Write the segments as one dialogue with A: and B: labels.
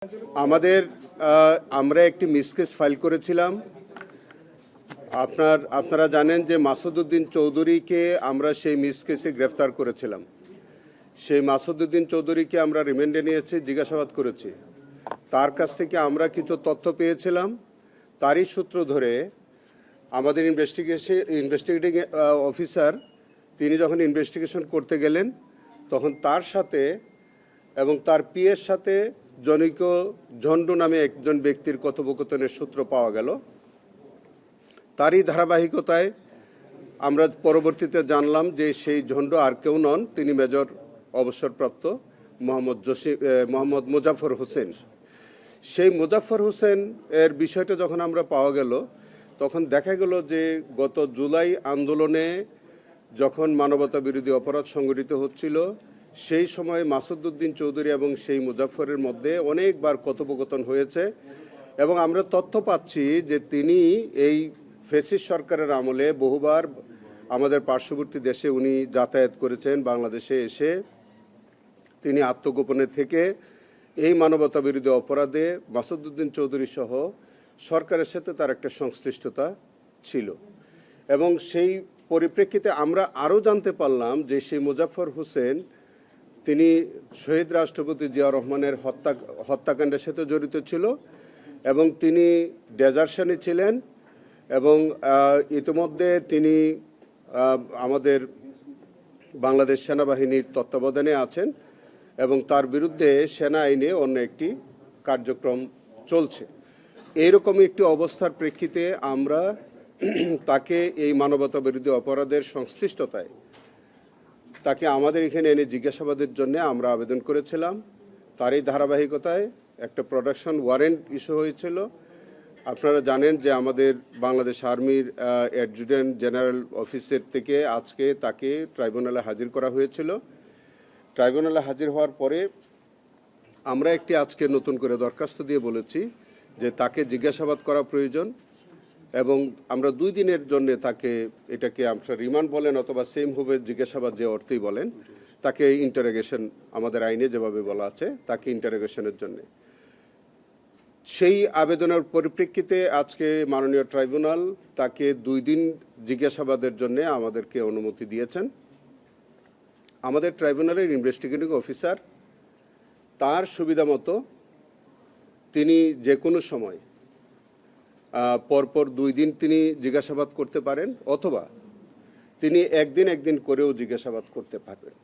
A: আমাদের আমরা একটি মিসকেস ফাইল করেছিলাম। আপনারা জানেন যে মাসুদউদ্দিন চৌধুরীকে আমরা সেই মিসকেসে গ্রেফতার করেছিলাম। সেই মাসুদউদ্দিন চৌধুরীকে আমরা রিমান্ডে নিয়েছি, জিজ্ঞাসাবাদ করেছি। তার কাছ থেকে আমরা কিছু তথ্য পেয়েছিলাম। তারই সূত্র ধরে আমাদের ইনভেস্টিগেটিং অফিসার তিনি যখন ইনভেস্টিগেশন করতে গেলেন, তখন তার সাথে এবং তার পিএর সাথে জনৈক ঝন্ডু নামে একজন ব্যক্তির কথোপকথনের সূত্র পাওয়া গেল। তারই ধারাবাহিকতায় আমরা পরবর্তীতে জানলাম যে সেই ঝন্ডু আর কেউ নন, তিনি মেজর অবসরপ্রাপ্ত মোহাম্মদ মুজাফর হোসেন। সেই মুজাফর হোসেন এর বিষয়টা যখন আমরা পাওয়া গেল, তখন দেখা গেল যে গত জুলাই আন্দোলনে যখন মানবতা বিরোধী অপরাধ সংগঠিত হচ্ছিল, সেই সময় মাসুদউদ্দিন চৌধুরী এবং সেই মুজাফরের মধ্যে অনেকবার কথোপকথন হয়েছে এবং আমরা তথ্য পাচ্ছি যে তিনি এই ফ্যাসিস্ট সরকারের আমলে বহুবার আমাদের পার্শ্ববর্তী দেশে উনি যাতায়াত করেছেন। বাংলাদেশে এসে তিনি আত্মগোপনে থেকে এই মানবতা বিরোধী অপরাধে মাসুদউদ্দিন চৌধুরী সহ সরকারের সাথে তার একটা সংশ্লিষ্টতা ছিল এবং সেই পরিপ্রেক্ষিতে আমরা আরও জানতে পারলাম যে সেই মুজাফর হোসেন তিনি শহীদ রাষ্ট্রপতি জিয়াউর রহমানের হত্যাকাণ্ডের সাথে জড়িত ছিল এবং তিনি ডেজার্শনে ছিলেন এবং ইতিমধ্যে তিনি আমাদের বাংলাদেশ সেনাবাহিনীর তত্ত্বাবধানে আছেন এবং তার বিরুদ্ধে সেনা আইনে অন্য একটি কার্যক্রম চলছে। এইরকম একটি অবস্থার প্রেক্ষিতে আমরা তাকে এই মানবতা বিরোধী অপরাধের সংশ্লিষ্টতায় তাকে আমাদের এখানে এনে জিজ্ঞাসাবাদের জন্য আমরা আবেদন করেছিলাম। তারই ধারাবাহিকতায় একটা প্রোডাকশন ওয়ারেন্ট ইস্যু হয়েছিল। আপনারা জানেন যে আমাদের বাংলাদেশ আর্মির অ্যাডজুটেন্ট জেনারেল অফিসের থেকে আজকে তাকে ট্রাইব্যুনালে হাজির করা হয়েছিল। ট্রাইব্যুনালে হাজির হওয়ার পরে আমরা একটি আজকে নতুন করে দরখাস্ত দিয়ে বলেছি যে তাকে জিজ্ঞাসাবাদ করা প্রয়োজন এবং আমরা 2 দিনের জন্য তাকে, এটাকে আপনারা রিমান্ড বলেন অথবা সেম হবে জিজ্ঞাসাবাদ যে অর্থেই বলেন, তাকে ইন্টারোগেশন আমাদের আইনে যেভাবে বলা আছে তাকে ইন্টারোগেশনের জন্য সেই আবেদনের পরিপ্রেক্ষিতে আজকে মাননীয় ট্রাইব্যুনাল তাকে 2 দিন জিজ্ঞাসাবাদের জন্য আমাদেরকে অনুমতি দিয়েছেন। আমাদের ট্রাইব্যুনালের ইনভেস্টিগেটিং অফিসার তার সুবিধা মতো তিনি যে কোনো সময় পরপর 2 দিন তিনি জিজ্ঞাসাবাদ করতে পারেন অথবা তিনি একদিন করেও জিজ্ঞাসাবাদ করতে পারবেন।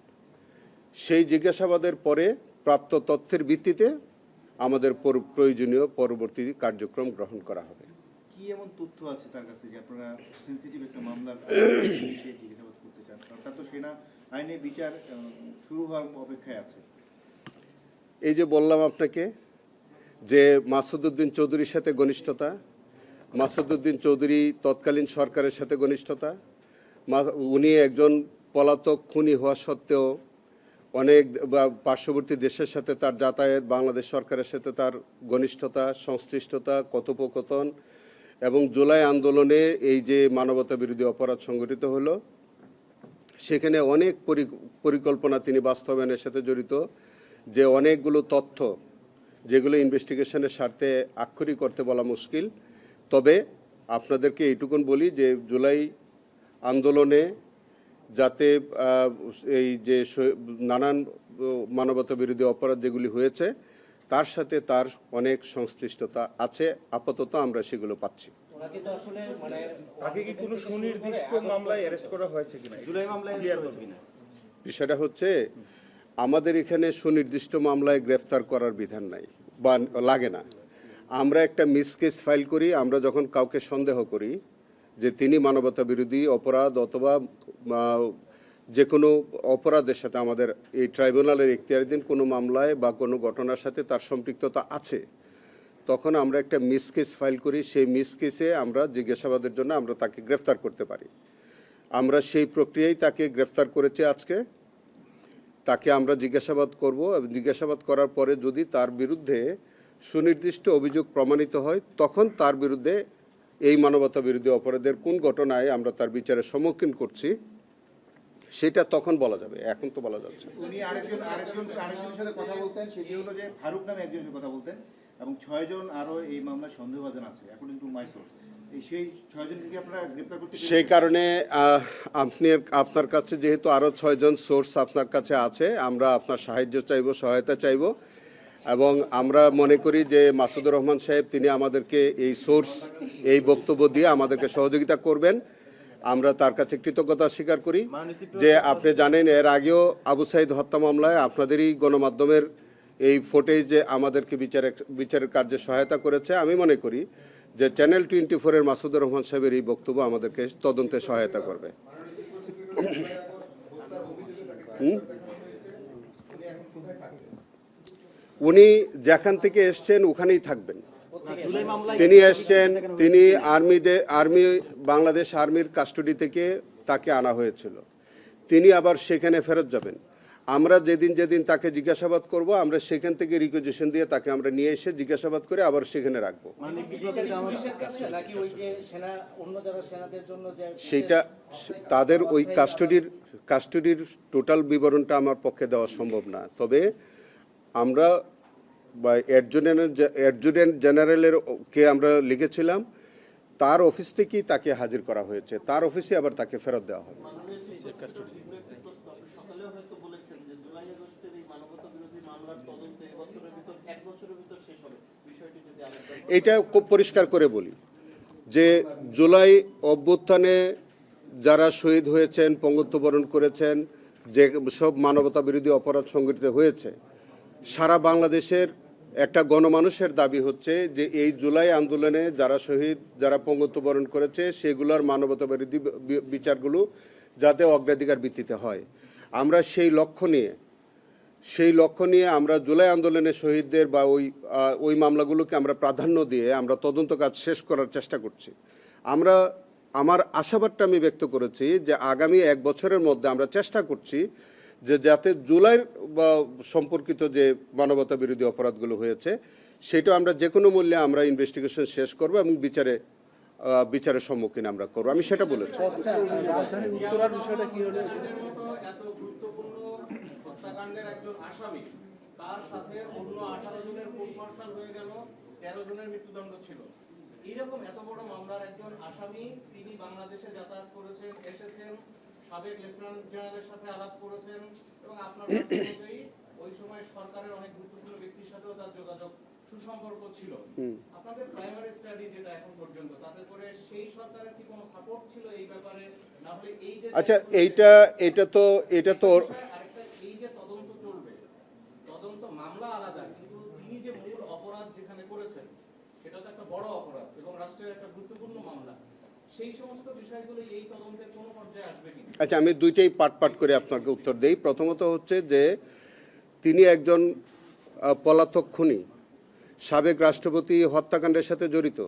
A: সেই জিজ্ঞাসাবাদের পরে প্রাপ্ত তথ্যের ভিত্তিতে আমাদের প্রয়োজনীয় পরবর্তী কার্যক্রম গ্রহণ করা হবে।
B: কি এমন তথ্য আছে তার কাছে যে আপনারা সেনসিটিভ একটা মামলার বিষয়ে জিজ্ঞাসাবাদ করতে চান? অর্থাৎ তো সেনা আইনে বিচার শুরু হওয়ার অপেক্ষায় আছে।
A: এই যে বললাম আপনাকে যে মাসুদউদ্দিন চৌধুরীর সাথে ঘনিষ্ঠতা, মাসুদউদ্দিন চৌধুরী তৎকালীন সরকারের সাথে ঘনিষ্ঠতা, উনি একজন পলাতক খুনি হওয়া সত্ত্বেও অনেক পার্শ্ববর্তী দেশের সাথে তার যাতায়াত, বাংলাদেশ সরকারের সাথে তার ঘনিষ্ঠতা, সংশ্লিষ্টতা, কথোপকথন এবং জুলাই আন্দোলনে এই যে মানবতা বিরোধী অপরাধ সংগঠিত হলো সেখানে অনেক পরিকল্পনা তিনি বাস্তবায়নের সাথে জড়িত, যে অনেকগুলো তথ্য যেগুলো ইনভেস্টিগেশনের স্বার্থে আক্ষরিক করতে বলা মুশকিল। তবে আপনাদেরকে এইটুকুন বলি যে জুলাই আন্দোলনে যাতে এই যে নানান মানবতা বিরোধী অপরাধ যেগুলি হয়েছে তার সাথে তার অনেক সংশ্লিষ্টতা আছে, আপাতত আমরা সেগুলো পাচ্ছি।
C: তাকে কি কোনো সুনির্দিষ্ট মামলায় অ্যারেস্ট করা হয়েছে কিনা?
B: জুলাই মামলায় কিনা?
A: বিষয়টা হচ্ছে আমাদের এখানে সুনির্দিষ্ট মামলায় গ্রেফতার করার বিধান নাই বা লাগে না। আমরা একটা মিসকেস ফাইল করি। আমরা যখন কাউকে সন্দেহ করি যে তিনি মানবতা বিরোধী অপরাধ অথবা যে কোনো অপরাধের সাথে আমাদের এই ট্রাইব্যুনালের এখতিয়ারাধীন কোনো মামলায় বা কোনো ঘটনার সাথে তার সম্পৃক্ততা আছে, তখন আমরা একটা মিসকেস ফাইল করি। সেই মিসকেসে আমরা জিজ্ঞাসাবাদের জন্য আমরা তাকে গ্রেফতার করতে পারি। আমরা সেই প্রক্রিয়ায় তাকে গ্রেফতার করেছি। আজকে তাকে আমরা জিজ্ঞাসাবাদ করব এবং জিজ্ঞাসাবাদ করার পরে যদি তার বিরুদ্ধে সুনির্দিষ্ট অভিযোগ প্রমাণিত হয় তখন তার বিরুদ্ধে এই মানবতা বিরোধী অপরাধের কোন ঘটনায় আমরা তার বিচারের সম্মুখীন করছি সেটা তখন বলা যাবে, এখন তো বলা যাচ্ছে না।
B: উনি আরেকজনের সাথে কথা বলতেন, সেটি হলো যে ফারুক নামে একজনের সাথে কথা বলতেন, এবং 6 জন আরো এই মামলায় সন্দেহভাজন আছে অ্যাকর্ডিং টু মাই সোর্স। সেই 6 জনকে কি আপনারা গ্রেফতার করতে পেরেছেন?
A: সেই কারণে আপনার কাছে যেহেতু আরও 6 জন সোর্স আপনার কাছে আছে, আমরা আপনার সাহায্য চাইব, সহায়তা চাইব, এবং আমরা মনে করি যে মাসুদুর রহমান সাহেব তিনি আমাদেরকে এই সোর্স, এই বক্তব্য দিয়ে আমাদেরকে সহযোগিতা করবেন। আমরা তার কাছে কৃতজ্ঞতা স্বীকার করি যে আপনি জানেন এর আগেও আবু সাইদ হত্যা মামলায় আপনাদেরই গণমাধ্যমের এই ফুটেজে আমাদেরকে বিচারের কার্যে সহায়তা করেছে। আমি মনে করি যে চ্যানেল 24-এর মাসুদুর রহমান সাহেবের এই বক্তব্য আমাদেরকে তদন্তে সহায়তা করবে। উনি যেখান থেকে এসছেন ওখানেই থাকবেন। তিনি এসছেন, তিনি বাংলাদেশ আর্মির কাস্টডি থেকে তাকে আনা হয়েছিল, তিনি আবার সেখানে ফেরত যাবেন। আমরা যেদিন যেদিন তাকে জিজ্ঞাসাবাদ করব, আমরা সেখান থেকে রিকুয়েশন দিয়ে তাকে আমরা নিয়ে এসে জিজ্ঞাসাবাদ করে আবার সেখানে রাখবো। সেটা তাদের ওই কাস্টডির টোটাল বিবরণটা আমার পক্ষে দেওয়া সম্ভব না, তবে আমরা বা অ্যাডজুটেন্ট জেনারেলের কে আমরা লিখেছিলাম, তার অফিস থেকেই তাকে হাজির করা হয়েছে, তার অফিসে আবার তাকে ফেরত দেওয়া হবে। এটা খুব পরিষ্কার করে বলি যে জুলাই অভ্যুত্থানে যারা শহীদ হয়েছেন, পঙ্গুত্ববরণ করেছেন, যে সব মানবতা বিরোধী অপরাধ সংঘটিত হয়েছে, সারা বাংলাদেশের একটা গণমানুষের দাবি হচ্ছে যে এই জুলাই আন্দোলনে যারা শহীদ, যারা পঙ্গুত্ববরণ করেছে, সেগুলোর মানবতা বিরোধী বিচারগুলো যাতে অগ্রাধিকার ভিত্তিতে হয়। আমরা সেই লক্ষ্য নিয়ে আমরা জুলাই আন্দোলনের শহীদদের বা ওই মামলাগুলোকে আমরা প্রাধান্য দিয়ে আমরা তদন্ত কাজ শেষ করার চেষ্টা করছি। আমার আশাবাদটা আমি ব্যক্ত করেছি যে আগামী 1 বছরের মধ্যে আমরা চেষ্টা করছি যে যাতে জুলাইয়ের সম্পর্কিত যে মানবতা বিরোধী অপরাধগুলো হয়েছে সেটা আমরা যে কোনো মূল্যে আমরা ইনভেস্টিগেশন শেষ করব এবং বিচারের সম্মুখীন আমরা করব, আমি সেটা বলেছি।
D: হত্যাকাণ্ডের একজন আসামি, তার সাথে অন্য 18 জনের কোর্ট মার্শাল হয়ে গেল, 13 জনের মৃত্যুদণ্ড ছিল। এইরকম এত বড় মামলার একজন আসামি, তিনি বাংলাদেশে যাতায়াত করেছেন, এসেছেন, সাবেক লেফটেন্যান্ট জেনারেলের সাথে আলাপ করেছেন, এবং আপনার মতেই ওই সময় সরকারের অনেক গুরুত্বপূর্ণ ব্যক্তির সাথেও তার যোগাযোগ, সুসম্পর্ক ছিল। আপনাদের প্রাইমারি স্টাডি যেটা এখন পর্যন্ত, তাতে করে সেই সরকারের কি কোনো সাপোর্ট ছিল এই ব্যাপারে? না হলে এই যে
A: আচ্ছা, এটা তো
D: এই যে তদন্ত চলবে, তদন্ত মামলা আলাদা, কিন্তু তিনি যে মূল অপরাধ যেখানে করেছেন সেটা তো একটা বড় অপরাধ এবং রাষ্ট্রের একটা গুরুত্বপূর্ণ মামলা, সেই সমস্ত বিষয়গুলো এই তদন্তের কোন পর্যায়ে আসবে কি?
A: আচ্ছা, আমি দুইটাই পাট করে আপনাকে উত্তর দেই। প্রথমত হচ্ছে যে তিনি একজন পলাতক খুনি, সাবেক রাষ্ট্রপতি হত্যাকাণ্ডের সাথে জড়িত,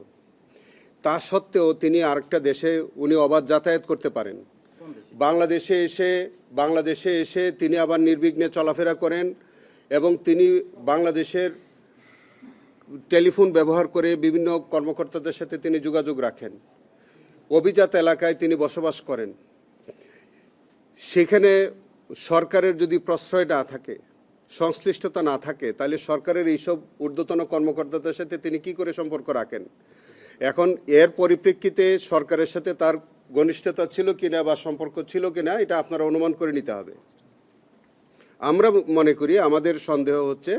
A: তা সত্ত্বেও তিনি আরেকটা দেশে উনি অবাধ যাতায়াত করতে পারেন। বাংলাদেশে এসে তিনি আবার নির্বিঘ্নে চলাফেরা করেন এবং তিনি বাংলাদেশের টেলিফোন ব্যবহার করে বিভিন্ন কর্মকর্তাদের সাথে তিনি যোগাযোগ রাখেন। অভিজাত এলাকায় তিনি বসবাস করেন। সেখানে সরকারের যদি প্রশ্রয় না থাকে, সংশ্লিষ্টতা না থাকে, তাহলে সরকারের এইসব ঊর্ধ্বতন কর্মকর্তাদের সাথে তিনি কি করে সম্পর্ক রাখেন? এখন এর পরিপ্রেক্ষিতে সরকারের সাথে তার ঘনিষ্ঠতা ছিল কিনা বা সম্পর্ক ছিল কিনা, এটা আপনারা অনুমান করে নিতে হবে। আমরা মনে করি, আমাদের সন্দেহ হচ্ছে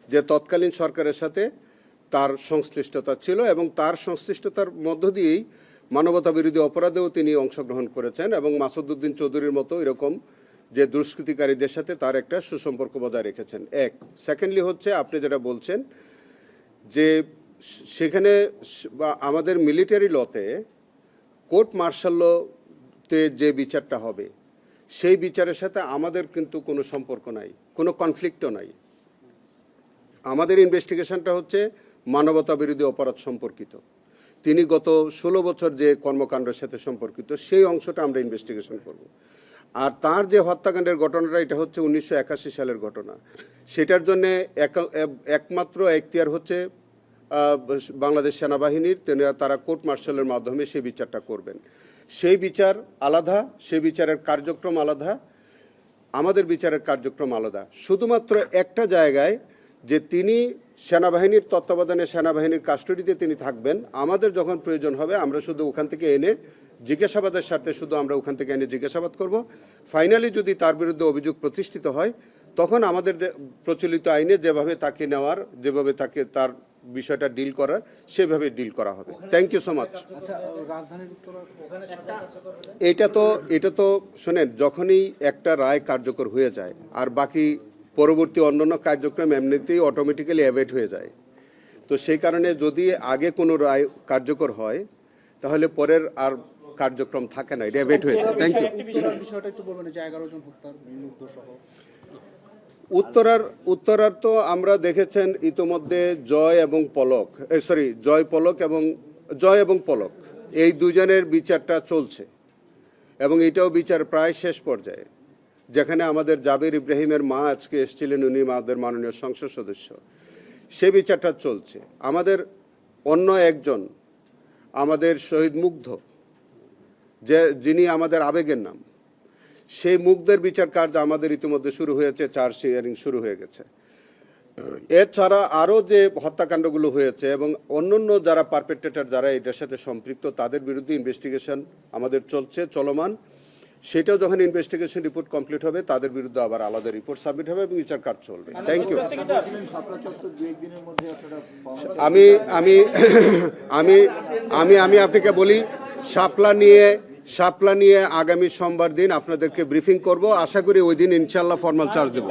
A: যে তৎকালীন সরকারের সাথে তার সংশ্লিষ্টতা ছিল এবং তার সংশ্লিষ্টতার মধ্য দিয়েই মানবতা বিরোধী অপরাধেও তিনি অংশগ্রহণ করেছেন এবং মাসুদ উদ্দিন চৌধুরীর মতো এরকম যে দুষ্কৃতিকারীদের সাথে তার একটা সুসম্পর্ক বজায় রেখেছেন। এক, সেকেন্ডলি হচ্ছে আপনি যেটা বলছেন যে সেখানে আমাদের মিলিটারি লতে কোর্ট মার্শালতে যে বিচারটা হবে সেই বিচারের সাথে আমাদের কিন্তু কোনো সম্পর্ক নাই, কোনো কনফ্লিক্টও নাই। আমাদের ইনভেস্টিগেশনটা হচ্ছে মানবতা বিরোধী অপরাধ সম্পর্কিত। তিনি গত 16 বছর যে কর্মকাণ্ডের সাথে সম্পর্কিত সেই অংশটা আমরা ইনভেস্টিগেশন করব। আর তার যে হত্যাকাণ্ডের ঘটনাটা, এটা হচ্ছে 1981 সালের ঘটনা। সেটার জন্য একমাত্র এখতিয়ার হচ্ছে বাংলাদেশ সেনাবাহিনীর। তারা কোর্ট মার্শালের মাধ্যমে সেই বিচারটা করবেন। সেই বিচার আলাদা, সেই বিচারের কার্যক্রম আলাদা। আমাদের বিচারের কার্যক্রম আলাদা। শুধুমাত্র একটা জায়গায় যে তিনি সেনাবাহিনীর তত্ত্বাবধানে সেনাবাহিনীর কাস্টডিতে তিনি থাকবেন, আমাদের যখন প্রয়োজন হবে আমরা শুধু ওখান থেকে এনে জিজ্ঞাসাবাদের স্বার্থে শুধু আমরা ওখান থেকে এনে জিজ্ঞাসাবাদ করব। ফাইনালি যদি তার বিরুদ্ধে অভিযোগ প্রতিষ্ঠিত হয় তখন আমাদের প্রচলিত আইনে যেভাবে তাকে নেওয়ার, যেভাবে তাকে তার বিষয়টা ডিল করার, সেভাবে ডিল করা হবে। Thank you so much. এটা তো শোনেন, যখনই একটা রায় কার্যকর হয়ে যায় আর বাকি পরবর্তী অন্যান্য কার্যক্রম এমনিতেই অটোমেটিক্যালি অ্যাভয়েড হয়ে যায়, তো সেই কারণে যদি আগে কোনো রায় কার্যকর হয় তাহলে পরের আর কার্যক্রম থাকে না, এটা অ্যাভয়েড হয়ে যায়। Thank you.
E: বিষয়টা একটু বলবেন যে 11 জন হত্যার বিরুদ্ধ সহ
A: উত্তরার তো আমরা দেখেছেন ইতোমধ্যে জয় এবং পলক এই দুজনের বিচারটা চলছে এবং এটাও বিচার প্রায় শেষ পর্যায়ে, যেখানে আমাদের জাবির ইব্রাহিমের মা আজকে এসেছিলেন, উনি আমাদের মাননীয় সংসদ সদস্য, সে বিচারটা চলছে। আমাদের অন্য একজন, আমাদের শহীদ মুগ্ধ, যিনি আমাদের আবেগের নাম, সেই মুগ্ধের বিচার কার্য আমাদের ইতিমধ্যে শুরু হয়েছে, চার্জ হিয়ারিং শুরু হয়ে গেছে। এছাড়া আরও যে হত্যাকাণ্ডগুলো হয়েছে এবং অন্যান্য যারা পারপেট্রেটর, যারা এটার সাথে সম্পৃক্ত, তাদের বিরুদ্ধে ইনভেস্টিগেশন আমাদের চলমান। সেটাও যখন ইনভেস্টিগেশন রিপোর্ট কমপ্লিট হবে তাদের বিরুদ্ধে আবার আলাদা রিপোর্ট সাবমিট হবে এবং বিচার কাজ চলবে। Thank you. আমি আমি আমি আমি আমি আপনাকে বলি, শাপলা নিয়ে আগামী সোমবার দিন আপনাদেরকে ব্রিফিং করব। আশা করি ওই দিন ইনশাল্লাহ ফর্মাল চার্জ দেবো।